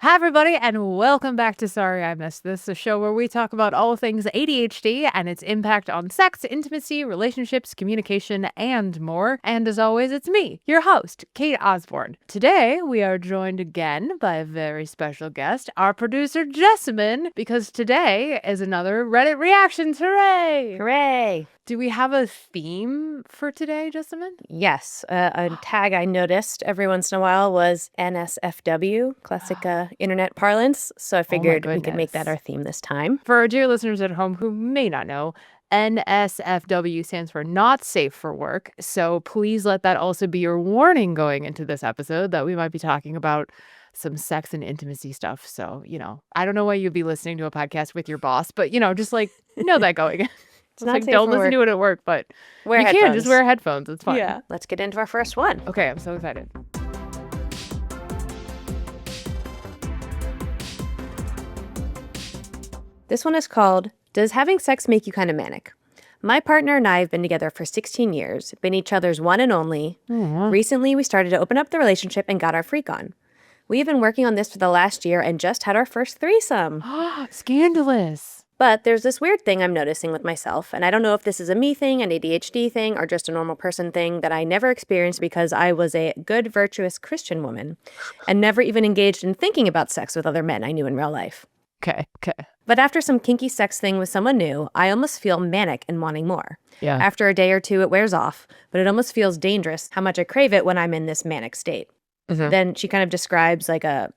Hi, everybody, and welcome back to Sorry I Missed This, a show where we talk about all things ADHD and its impact on sex, intimacy, relationships, communication, and more. And as always, it's me, your host, Cate Osborne. Today, we are joined again by a very special guest, our producer, Jessamine, because today is another Reddit Reactions. Hooray! Hooray! Do we have a theme for today, Jessamine? Yes. A tag I noticed every once in a while was NSFW, classic internet parlance. So I figured we could make that our theme this time. For our dear listeners at home who may not know, NSFW stands for Not Safe for Work. So please let that also be your warning going into this episode that we might be talking about some sex and intimacy stuff. So, I don't know why you'd be listening to a podcast with your boss, but, just like know that going in. It's not safe don't for listen work. to it at work, but wear you headphones. can just wear headphones. It's fine. Yeah. Let's get into our first one. Okay, I'm so excited. This one is called, Does Having Sex Make You Kind of Manic? My partner and I have been together for 16 years, been each other's one and only. Recently, we started to open up the relationship and got our freak on. We have been working on this for the last year and just had our first threesome. Scandalous. But there's this weird thing I'm noticing with myself, and I don't know if this is a me thing, an ADHD thing, or just a normal person thing that I never experienced because I was a good, virtuous Christian woman and never even engaged in thinking about sex with other men I knew in real life. Okay. But after some kinky sex thing with someone new, I almost feel manic and wanting more. Yeah. After a day or two, it wears off, but it almost feels dangerous how much I crave it when I'm in this manic state. Mm-hmm. Then she kind of describes like a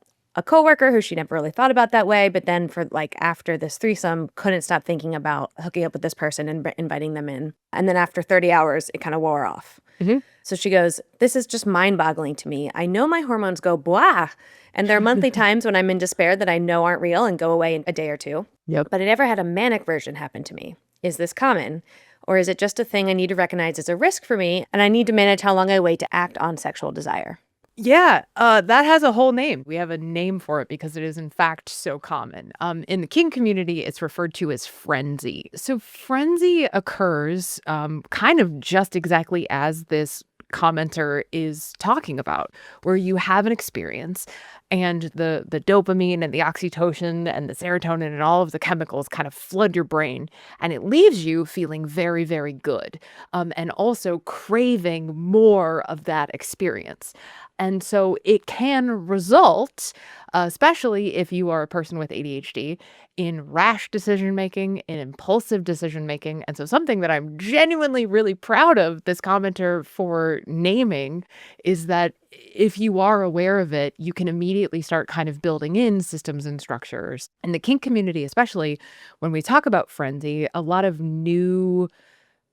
coworker who she never really thought about that way, but then for after this threesome, couldn't stop thinking about hooking up with this person and inviting them in. And then after 30 hours, it kind of wore off. Mm-hmm. So she goes, this is just mind-boggling to me. I know my hormones go blah, and there are monthly times when I'm in despair that I know aren't real and go away in a day or two. Yep. But I never had a manic version happen to me. Is this common? Or is it just a thing I need to recognize as a risk for me, and I need to manage how long I wait to act on sexual desire? Yeah, that has a whole name. We have a name for it because it is in fact so common. In the kink community, it's referred to as frenzy. So frenzy occurs kind of just exactly as this commenter is talking about, where you have an experience and the dopamine and the oxytocin and the serotonin and all of the chemicals kind of flood your brain, and it leaves you feeling very, very good, and also craving more of that experience. And so it can result, especially if you are a person with ADHD, in rash decision-making, in impulsive decision-making. And so something that I'm genuinely really proud of this commenter for naming is that if you are aware of it, you can immediately start kind of building in systems and structures. In the kink community, especially when we talk about frenzy, a lot of new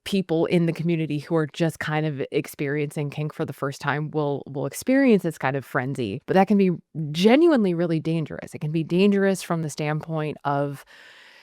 people in the community who are just kind of experiencing kink for the first time will experience this kind of frenzy, but that can be genuinely really dangerous. It can be dangerous from the standpoint of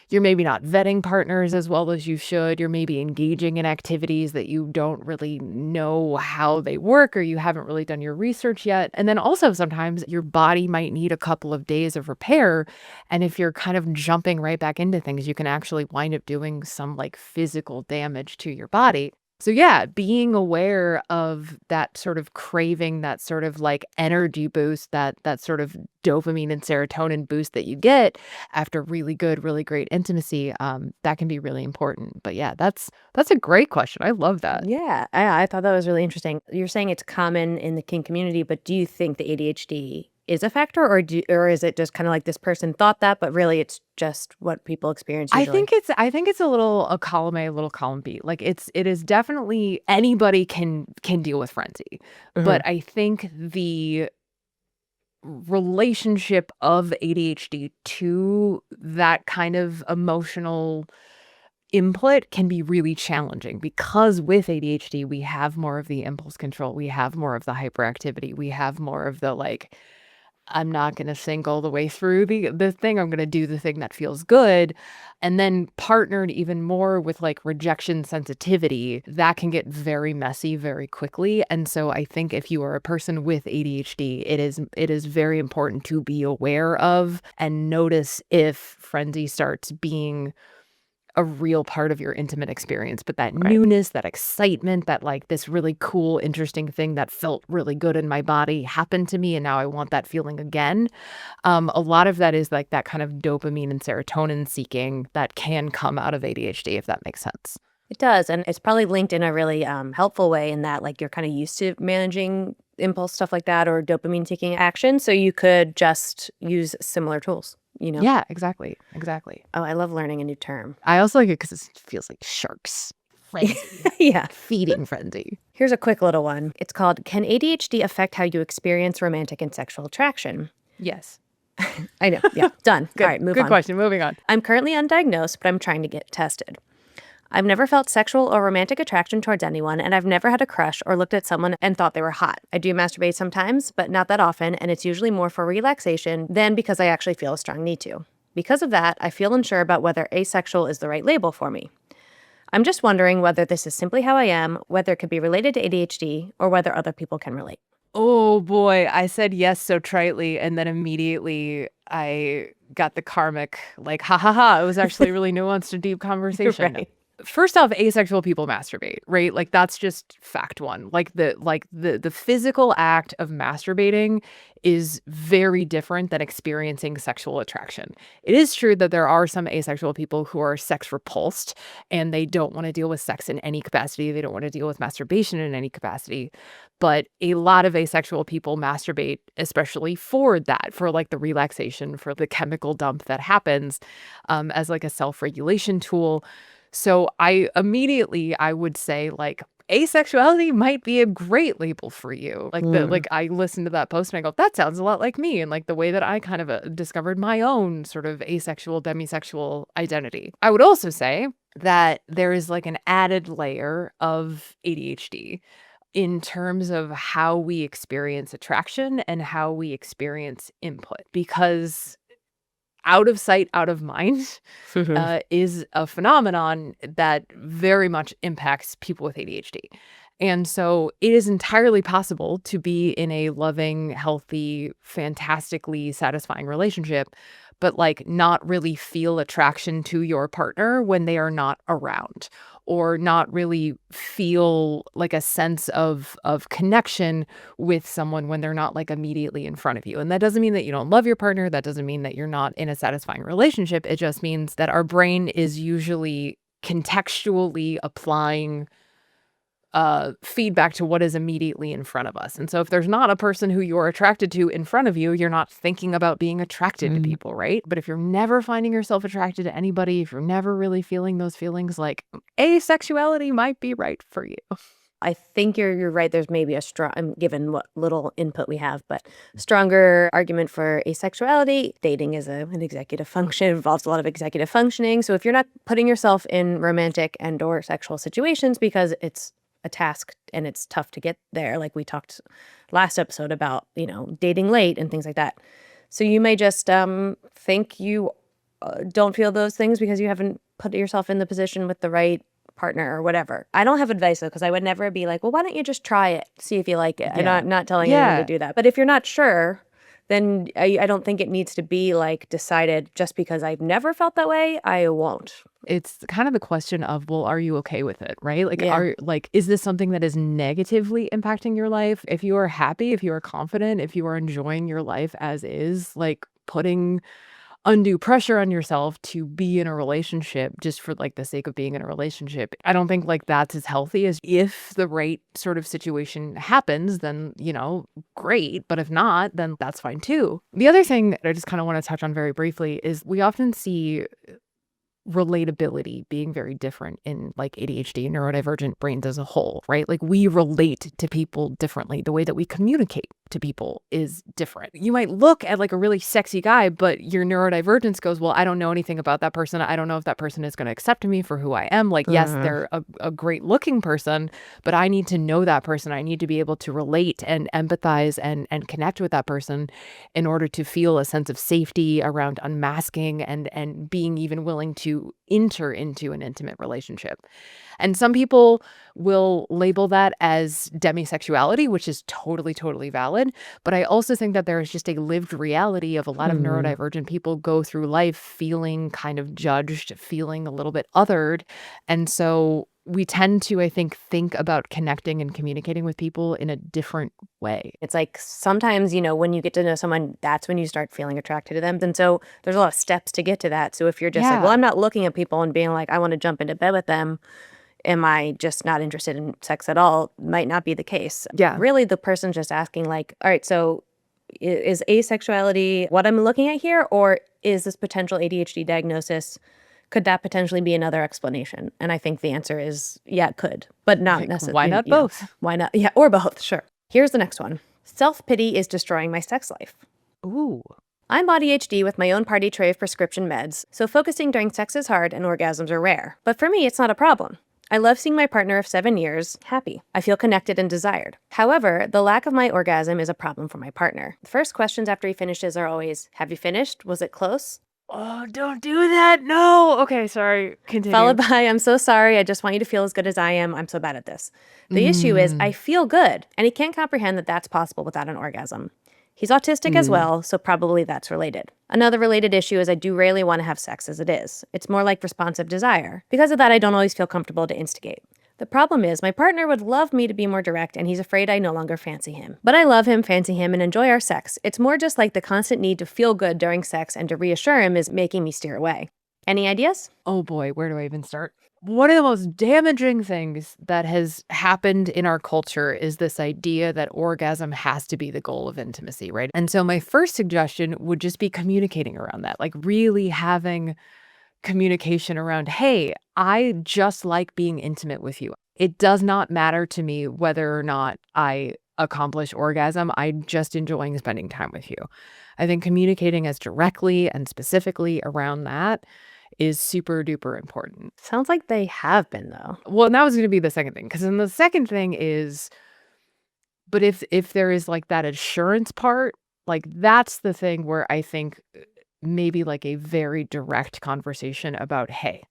you're maybe not vetting partners as well as you should. You're maybe engaging in activities that you don't really know how they work, or you haven't really done your research yet. And then also sometimes your body might need a couple of days of repair. And if you're kind of jumping right back into things, you can actually wind up doing some physical damage to your body. So yeah, being aware of that sort of craving, that sort of energy boost, that sort of dopamine and serotonin boost that you get after really good, really great intimacy, that can be really important. But yeah, that's a great question. I love that. Yeah, I thought that was really interesting. You're saying it's common in the kink community, but do you think the ADHD is a factor, or is it just kind of like this person thought that, but really it's just what people experience usually? I think it's a column A, a little column B. It is definitely anybody can deal with frenzy. Mm-hmm. But I think the relationship of ADHD to that kind of emotional input can be really challenging, because with ADHD we have more of the impulse control, we have more of the hyperactivity, we have more of the I'm not going to sink all the way through the thing. I'm going to do the thing that feels good. And then partnered even more with rejection sensitivity, that can get very messy very quickly. And so I think if you are a person with ADHD, it is very important to be aware of and notice if frenzy starts being a real part of your intimate experience, but that Right. newness, that excitement, that like this really cool, interesting thing that felt really good in my body happened to me, and now I want that feeling again. A lot of that is like that kind of dopamine and serotonin seeking that can come out of ADHD, if that makes sense. It does, and it's probably linked in a really, helpful way in that, like, you're kinda used to managing impulse stuff like that or dopamine-seeking action, so you could just use similar tools, you know? Yeah, exactly, exactly. Oh, I love learning a new term. I also like it because it feels like sharks. Frenzy. Yeah. Feeding frenzy. Here's a quick little one. It's called, "Can ADHD affect how you experience romantic and sexual attraction?" Yes. I know, yeah, done. Good, Alright, move good on. question. Moving on. I'm currently undiagnosed, but I'm trying to get tested. I've never felt sexual or romantic attraction towards anyone, and I've never had a crush or looked at someone and thought they were hot. I do masturbate sometimes, but not that often, and it's usually more for relaxation than because I actually feel a strong need to. Because of that, I feel unsure about whether asexual is the right label for me. I'm just wondering whether this is simply how I am, whether it could be related to ADHD, or whether other people can relate. Oh boy, I said yes so tritely, and then immediately I got the karmic, like, ha ha ha. It was actually a really nuanced and deep conversation. Right. First off, asexual people masturbate, right? Like that's just fact one. Like the physical act of masturbating is very different than experiencing sexual attraction. It is true that there are some asexual people who are sex repulsed and they don't want to deal with sex in any capacity. They don't want to deal with masturbation in any capacity. But a lot of asexual people masturbate, especially for that, for like the relaxation, for the chemical dump that happens, as like a self-regulation tool. So I would say like asexuality might be a great label for you. Like I listened to that post and I go, that sounds a lot like me, and like the way that I kind of discovered my own sort of asexual, demisexual identity. I would also say that there is like an added layer of ADHD in terms of how we experience attraction and how we experience input, because out of sight, out of mind is a phenomenon that very much impacts people with ADHD. And so it is entirely possible to be in a loving, healthy, fantastically satisfying relationship, but like not really feel attraction to your partner when they are not around, or not really feel like a sense of connection with someone when they're not like immediately in front of you. And that doesn't mean that you don't love your partner. That doesn't mean that you're not in a satisfying relationship. It just means that our brain is usually contextually applying feedback to what is immediately in front of us. And so if there's not a person who you're attracted to in front of you, you're not thinking about being attracted to people, right? But if you're never finding yourself attracted to anybody, if you're never really feeling those feelings, like asexuality might be right for you. I think you're right. There's maybe a strong, given what little input we have, but stronger argument for asexuality. Dating is an executive function, involves a lot of executive functioning. So if you're not putting yourself in romantic and or sexual situations because it's a task and it's tough to get there, like we talked last episode about, dating late and things like that. So you may just think you don't feel those things because you haven't put yourself in the position with the right partner or whatever. I don't have advice though, because I would never be like, well, why don't you just try it, see if you like it. Yeah. I'm not telling anyone to do that. But if you're not sure, then I don't think it needs to be like decided just because I've never felt that way, I won't. It's kind of the question of, well, are you okay with it, right? Like, Yeah. is this something that is negatively impacting your life? If you are happy, if you are confident, if you are enjoying your life as is, like putting undue pressure on yourself to be in a relationship just for like the sake of being in a relationship, I don't think like that's as healthy as if the right sort of situation happens, then, great. But if not, then that's fine too. The other thing that I just kind of want to touch on very briefly is we often see relatability being very different in like ADHD and neurodivergent brains as a whole, right? Like we relate to people differently. The way that we communicate to people is different. You might look at like a really sexy guy, but your neurodivergence goes, well, I don't know anything about that person. I don't know if that person is going to accept me for who I am. Like, yes, they're a great looking person, but I need to know that person. I need to be able to relate and empathize and connect with that person in order to feel a sense of safety around unmasking and being even willing to enter into an intimate relationship. And some people will label that as demisexuality, which is totally, totally valid. valid. But I also think that there is just a lived reality of a lot of neurodivergent people go through life feeling kind of judged, feeling a little bit othered. And so we tend to, I think about connecting and communicating with people in a different way. It's like sometimes, when you get to know someone, that's when you start feeling attracted to them. And so there's a lot of steps to get to that. So if you're just like, well, I'm not looking at people and being like, I want to jump into bed with them, am I just not interested in sex at all? Might not be the case. Yeah. Really, the person's just asking like, all right, so is asexuality what I'm looking at here? Or is this potential ADHD diagnosis, could that potentially be another explanation? And I think the answer is, yeah, it could, but not necessarily. Why not both? Why not? Yeah, or both, sure. Here's the next one. Self-pity is destroying my sex life. Ooh. I'm ADHD with my own party tray of prescription meds, so focusing during sex is hard and orgasms are rare. But for me, it's not a problem. I love seeing my partner of 7 years happy. I feel connected and desired. However, the lack of my orgasm is a problem for my partner. The first questions after he finishes are always, have you finished? Was it close? Oh, don't do that. No. Okay, sorry. Continue. Followed by, I'm so sorry. I just want you to feel as good as I am. I'm so bad at this. The issue is I feel good, and he can't comprehend that that's possible without an orgasm. He's autistic as well, so probably that's related. Another related issue is I do rarely want to have sex as it is. It's more like responsive desire. Because of that, I don't always feel comfortable to instigate. The problem is my partner would love me to be more direct, and he's afraid I no longer fancy him. But I love him, fancy him, and enjoy our sex. It's more just like the constant need to feel good during sex and to reassure him is making me steer away. Any ideas? Oh boy, where do I even start? One of the most damaging things that has happened in our culture is this idea that orgasm has to be the goal of intimacy, right? And so my first suggestion would just be communicating around that, like really having communication around, hey, I just like being intimate with you. It does not matter to me whether or not I accomplish orgasm. I'm just enjoying spending time with you. I think communicating as directly and specifically around that is super duper important. Sounds like they have been, though. Well, and that was going to be the second thing, because then the second thing is, but if there is like that assurance part, like that's the thing where I think maybe like a very direct conversation about, hey,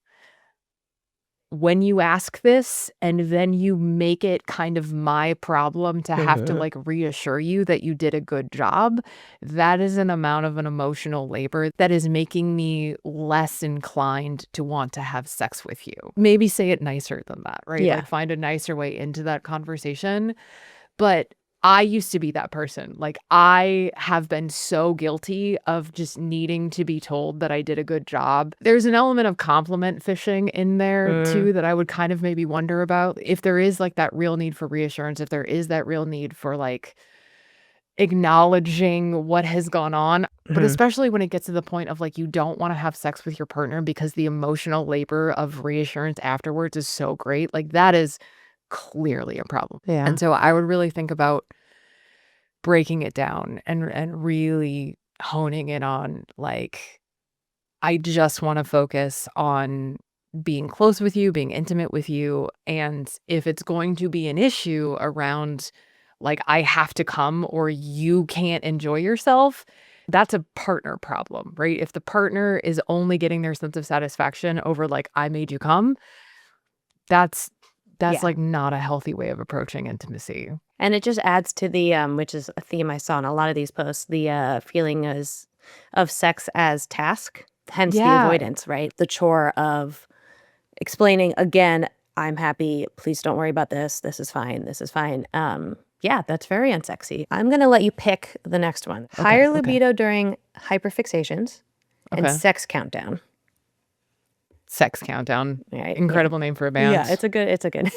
when you ask this and then you make it kind of my problem to have to like reassure you that you did a good job, that is an amount of an emotional labor that is making me less inclined to want to have sex with you. Maybe say it nicer than that, right? Yeah. Like find a nicer way into that conversation. But I used to be that person. Like I have been so guilty of just needing to be told that I did a good job. There's an element of compliment fishing in there too that I would kind of maybe wonder about. If there is like that real need for reassurance, if there is that real need for like acknowledging what has gone on, but especially when it gets to the point of like you don't want to have sex with your partner because the emotional labor of reassurance afterwards is so great. Like that is clearly a problem. Yeah. And so I would really think about breaking it down and really honing in on like, I just want to focus on being close with you, being intimate with you. And if it's going to be an issue around like I have to come or you can't enjoy yourself, that's a partner problem, right? If the partner is only getting their sense of satisfaction over like I made you come, that's like not a healthy way of approaching intimacy. And it just adds to the, which is a theme I saw in a lot of these posts, the feeling of sex as task, hence the avoidance, right? The chore of explaining, again, I'm happy, please don't worry about this, this is fine, this is fine. Yeah, that's very unsexy. I'm going to let you pick the next one. Higher libido during hyperfixations and sex countdown. Sex Countdown. Right. Incredible name for a band. Yeah, it's a good.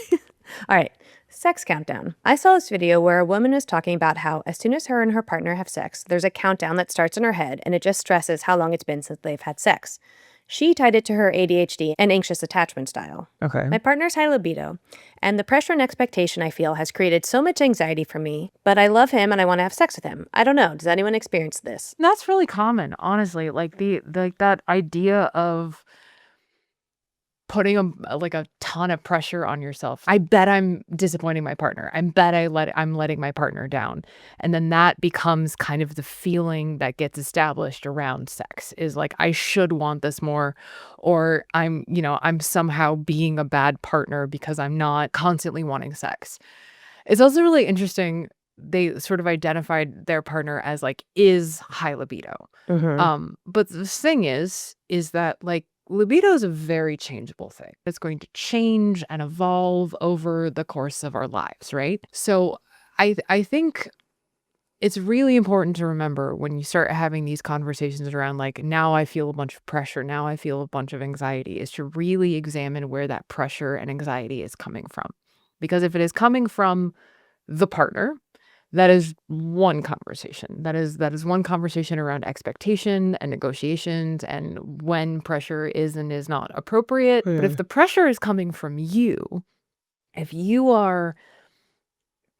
All right. Sex countdown. I saw this video where a woman is talking about how as soon as her and her partner have sex, there's a countdown that starts in her head and it just stresses how long it's been since they've had sex. She tied it to her ADHD and anxious attachment style. Okay. My partner's high libido, and the pressure and expectation I feel has created so much anxiety for me, but I love him and I want to have sex with him. I don't know. Does anyone experience this? That's really common, honestly. Like that idea of putting a ton of pressure on yourself. I bet I'm disappointing my partner. I bet I'm letting my partner down. And then that becomes kind of the feeling that gets established around sex is like, I should want this more, or I'm somehow being a bad partner because I'm not constantly wanting sex. It's also really interesting they sort of identified their partner as like is high libido. But the thing is that like libido is a very changeable thing. It's going to change and evolve over the course of our lives, right? So I think it's really important to remember when you start having these conversations around like, now I feel a bunch of pressure, now I feel a bunch of anxiety, is to really examine where that pressure and anxiety is coming from. Because if it is coming from the partner, that is one conversation. That is one conversation around expectation and negotiations and when pressure is and is not appropriate. But if the pressure is coming from you, if you are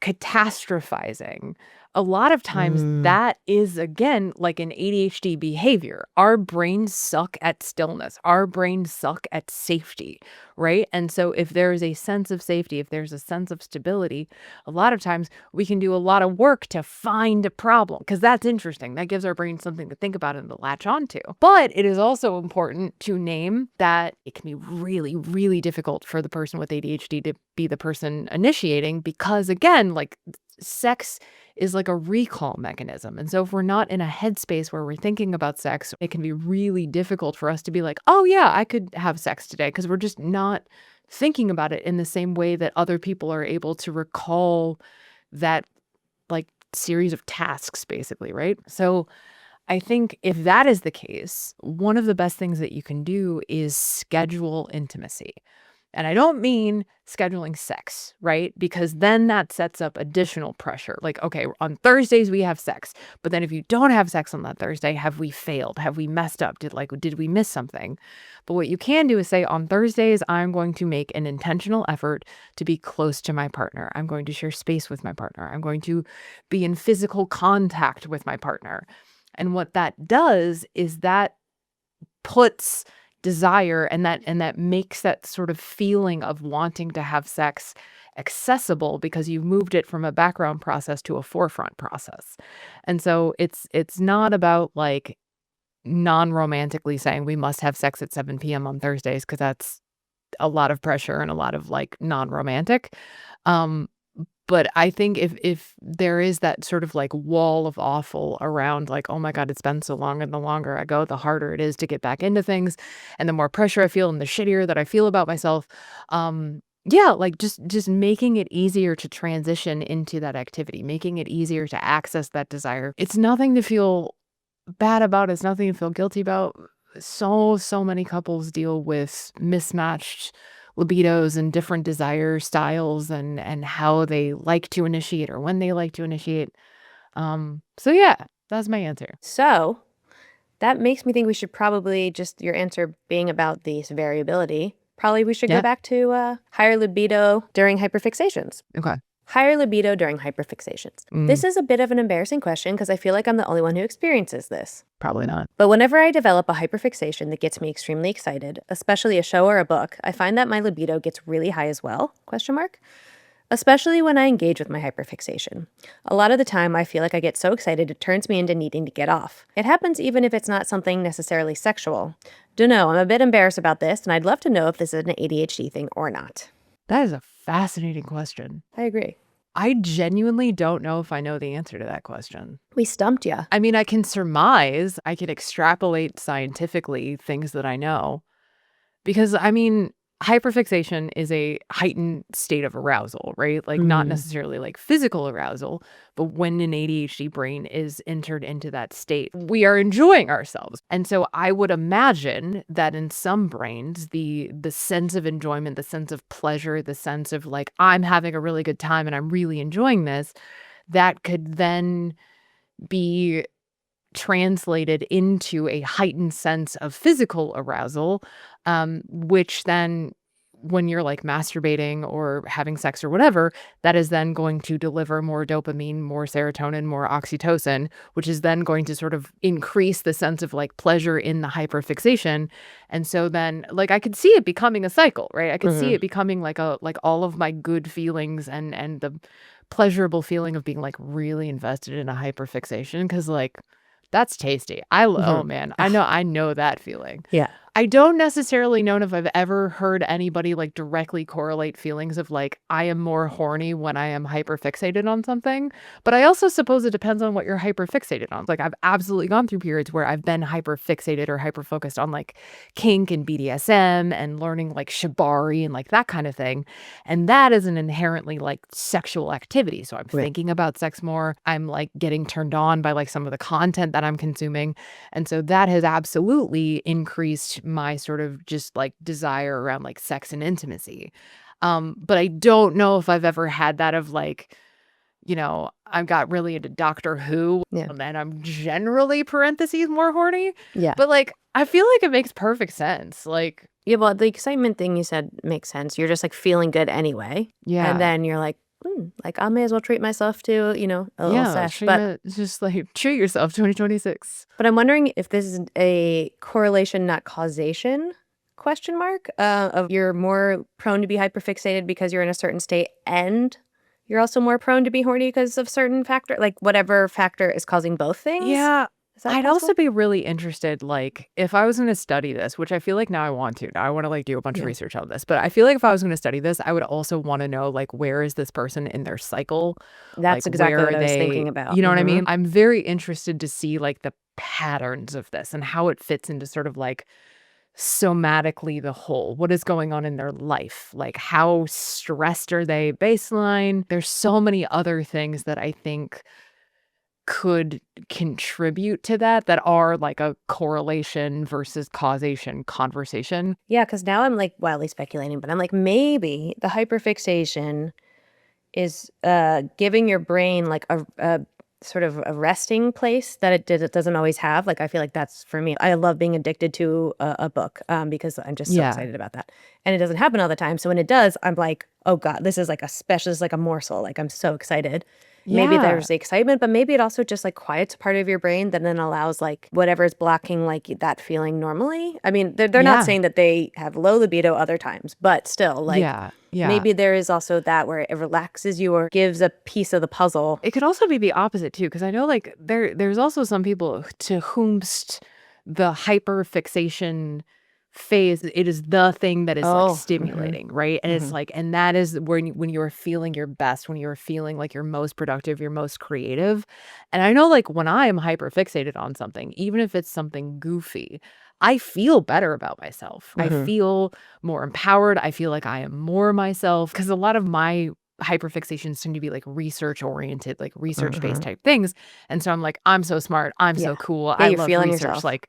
catastrophizing, a lot of times that is, again, like an ADHD behavior. Our brains suck at stillness. Our brains suck at safety, right? And so if there is a sense of safety, if there's a sense of stability, a lot of times we can do a lot of work to find a problem because that's interesting. That gives our brain something to think about and to latch onto. But it is also important to name that it can be really, really difficult for the person with ADHD to be the person initiating because, again, like sex is like a recall mechanism. And so if we're not in a headspace where we're thinking about sex, it can be really difficult for us to be like, oh yeah, I could have sex today, because we're just not thinking about it in the same way that other people are able to recall that like series of tasks, basically, right? So I think if that is the case, one of the best things that you can do is schedule intimacy. And I don't mean scheduling sex, right? Because then that sets up additional pressure. Like, okay, on Thursdays we have sex, but then if you don't have sex on that Thursday, have we failed? Have we messed up? Did we miss something? But what you can do is say, on Thursdays, I'm going to make an intentional effort to be close to my partner. I'm going to share space with my partner. I'm going to be in physical contact with my partner. And what that does is that puts desire and that makes that sort of feeling of wanting to have sex accessible, because you've moved it from a background process to a forefront process. And so it's not about like non-romantically saying we must have sex at 7 p.m. on Thursdays, because that's a lot of pressure and a lot of like non-romantic. But I think if there is that sort of like wall of awful around like, oh my God, it's been so long, and the longer I go, the harder it is to get back into things, and the more pressure I feel and the shittier that I feel about myself. Yeah, like just making it easier to transition into that activity, making it easier to access that desire. It's nothing to feel bad about. It's nothing to feel guilty about. So many couples deal with mismatched libidos and different desire styles and how they like to initiate or when they like to initiate. So yeah, that's my answer. So that makes me think we should probably, just your answer being about this variability, probably we should go back to higher libido during hyperfixations. Okay. Higher libido during hyperfixations. This is a bit of an embarrassing question because I feel like I'm the only one who experiences this. Probably not. But whenever I develop a hyperfixation that gets me extremely excited, especially a show or a book, I find that my libido gets really high as well, ? Especially when I engage with my hyperfixation. A lot of the time, I feel like I get so excited it turns me into needing to get off. It happens even if it's not something necessarily sexual. Dunno, I'm a bit embarrassed about this, and I'd love to know if this is an ADHD thing or not. That is a fascinating question. I agree. I genuinely don't know if I know the answer to that question. We stumped ya. I mean, I can surmise, I could extrapolate scientifically things that I know. Because, I mean, hyperfixation is a heightened state of arousal, right? Like not necessarily like physical arousal, but when an ADHD brain is entered into that state, we are enjoying ourselves. And so I would imagine that in some brains, the sense of enjoyment, the sense of pleasure, the sense of like, I'm having a really good time and I'm really enjoying this, that could then be translated into a heightened sense of physical arousal, which then when you're like masturbating or having sex or whatever, that is then going to deliver more dopamine, more serotonin, more oxytocin, which is then going to sort of increase the sense of like pleasure in the hyperfixation. And so then like I could see it becoming a cycle, right? I could see it becoming like all of my good feelings and the pleasurable feeling of being like really invested in a hyperfixation, because like that's tasty. Oh man, I know that feeling. Yeah. I don't necessarily know if I've ever heard anybody like directly correlate feelings of like, I am more horny when I am hyperfixated on something. But I also suppose it depends on what you're hyperfixated on. Like, I've absolutely gone through periods where I've been hyperfixated or hyperfocused on like kink and BDSM and learning like shibari and like that kind of thing. And that is an inherently like sexual activity. So I'm thinking about sex more. I'm like getting turned on by like some of the content that I'm consuming. And so that has absolutely increased my sort of just like desire around like sex and intimacy. But I don't know if I've ever had that of like, I've got really into Doctor Who and then I'm generally parentheses more horny. Yeah. But like, I feel like it makes perfect sense. Like, Yeah, well, the excitement thing you said makes sense. You're just like feeling good anyway. yeah. And then you're like, like I may as well treat myself to, a little sesh. But just like treat yourself 2026. But I'm wondering if this is a correlation, not causation, question mark, of you're more prone to be hyperfixated because you're in a certain state and you're also more prone to be horny because of certain factor, like whatever factor is causing both things. Yeah. Is that I'd possible? also be really interested, like, if I was going to study this, which I feel like now I want to. Now I want to, like, do a bunch of research on this. But I feel like if I was going to study this, I would also want to know, like, where is this person in their cycle? That's Like, exactly where what are I was they, thinking about. you know what I mean? I'm very interested to see, like, the patterns of this and how it fits into sort of, like, somatically the whole. What is going on in their life? Like, how stressed are they baseline? There's so many other things that I think could contribute to that are like a correlation versus causation conversation. Yeah, because now I'm like wildly speculating, but I'm like, maybe the hyperfixation is giving your brain like a sort of a resting place that it doesn't always have. Like, I feel like that's for me. I love being addicted to a book because I'm just so excited about that. And it doesn't happen all the time. So when it does, I'm like, oh God, this is like a special, this is like a morsel. Like, I'm so excited. Maybe there's the excitement, but maybe it also just like quiets part of your brain that then allows like whatever is blocking like that feeling normally. I mean, they're not saying that they have low libido other times, but still like maybe there is also that where it relaxes you or gives a piece of the puzzle. It could also be the opposite too, because I know like there's also some people to whomst the hyperfixation phase, it is the thing that is like stimulating, right? And it's like, and that is when you're feeling your best, when you're feeling like you're most productive, you're most creative. And I know like when I am hyperfixated on something, even if it's something goofy, I feel better about myself. I feel more empowered. I feel like I am more myself, because a lot of my hyperfixations tend to be like research oriented, like research based type things. And so I'm like, I'm so smart. I'm so cool. I love research. Yourself. Like,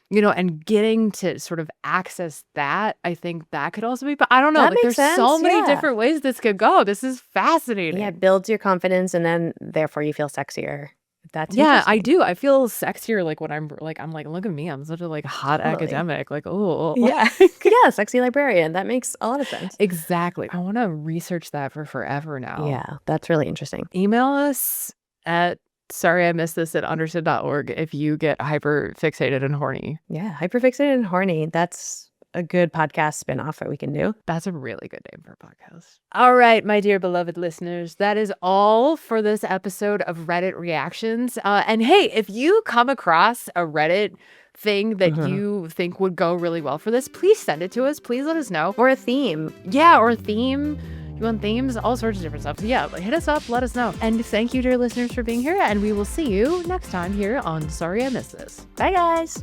and getting to sort of access that, I think that could also be, but I don't know. That Like, makes there's so sense, many different ways this could go. This is fascinating. Yeah, it builds your confidence and then therefore you feel sexier. That's I do. I feel sexier like when I'm like, look at me. I'm such a like hot academic. Like, oh. Yeah. Yeah, sexy librarian. That makes a lot of sense. Exactly. I want to research that for forever now. Yeah, that's really interesting. Email us at sorryimissthis@understood.org if you get hyperfixated and horny. Yeah, hyperfixated and horny. That's a good podcast spinoff that we can do. That's a really good name for a podcast. All right, my dear beloved listeners, that is all for this episode of Reddit Reactions. And hey, if you come across a Reddit thing that you think would go really well for this, please send it to us. Please let us know. Or a theme. Yeah, or a theme. You want themes? All sorts of different stuff. So yeah, hit us up. Let us know. And thank you, dear listeners, for being here. And we will see you next time here on Sorry I Missed This. Bye, guys.